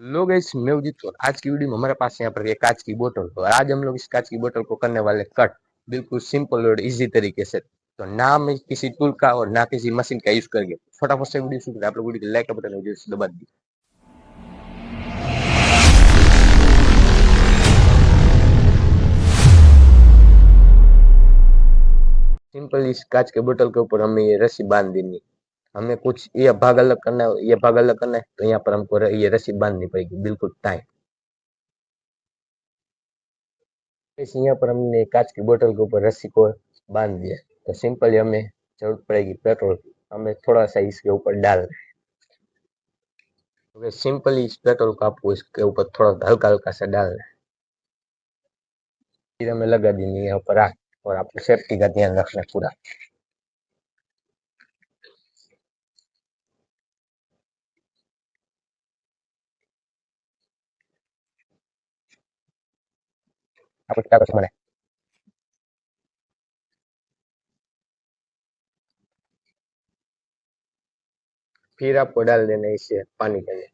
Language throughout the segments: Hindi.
लोग गाइस मैं उदित और आज की वीडियो में हमारे पास यहाँ पर एक कांच की बोतल। तो आज हम लोग इस कांच की बोतल को करने वाले कट बिल्कुल सिंपल और इजी तरीके से। तो ना हम किसी टूल का और ना किसी मशीन का यूज करेंगे। फटाफट से वीडियो शुरू करें। आप लोग वीडियो को लाइक का बटन है जो दबा दीजिए। सिंपल इस कांच के बोतल के ऊपर हमें ये रस्सी बांध देनी है। हमें कुछ ये भाग अलग करना है, ये भाग अलग करना है, तो यहाँ पर हमको ये रस्सी बांधनी पड़ेगी बिल्कुल टाइट। इस यहाँ पर हमने कांच की बोतल के ऊपर रस्सी को बांध दिया। तो सिंपली हमें जरूरत पड़ेगी पेट्रोल की। हमें थोड़ा सा इसके ऊपर डालना है। तो सिंपली इस पेट्रोल को आपको इसके ऊपर थोड़ा हल्का हल्का सा डालना है। फिर हमें लगा देनी है यहाँ पर आग। और आपको सेफ्टी का ध्यान रखना है पूरा। आपको क्या सामान है। फिर आपको डाल देना है इसे पानी के अंदर।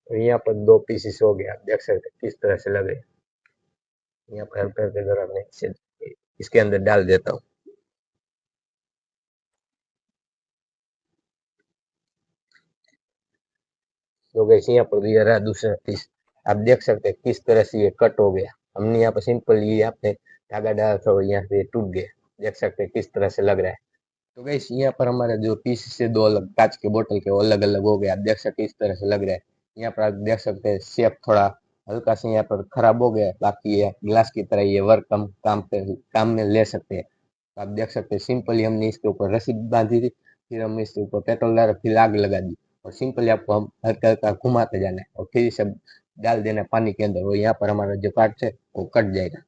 तो यहाँ पर 2 पीसेस हो गया। आप देख सकते हैं किस तरह से लगे। यहाँ पर हल्का हल्का जरा मैं इसे इसके अंदर डाल देता हूँ। तो वैसे यहाँ पर ये रहा दूसरा पीस। आप देख सकते हैं किस तरह से ये कट हो गया। हमने यहाँ पर सिंपल ये आपने धागा डाला था और यहाँ पे टूट गया। देख सकते हैं किस तरह से लग रहा है। तो गैस यहाँ पर हमारा जो पीस से दो अलग कांच के बोतल के वो अलग अलग हो गए। आप देख सकते हैं इस तरह से लग रहा है। यहाँ पर आप देख सकते हैं शेप थोड़ा हल्का से यहाँ पर खराब हो गया है। बाकी ये ग्लास की तरह ये वर्क काम में ले सकते हैं। तो आप देख सकते हैं सिंपली हमने इसके ऊपर रस्सी बांधी थी। फिर हमने इसके ऊपर पेट्रोल डाला, फिर आग लगा दी। और सिंपली आपको हम हल्का हल्का घुमाते जाना है और फिर इसे डाल देना पानी के अंदर। और यहाँ पर हमारा जो काट है वो कट जाएगा।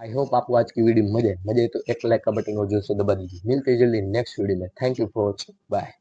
आई होप आपको आज की वीडियो मजे तो एक लाइक का बटन और जोर से दबा दीजिए। मिलते हैं जल्दी नेक्स्ट वीडियो में। Thank you for watching. Bye.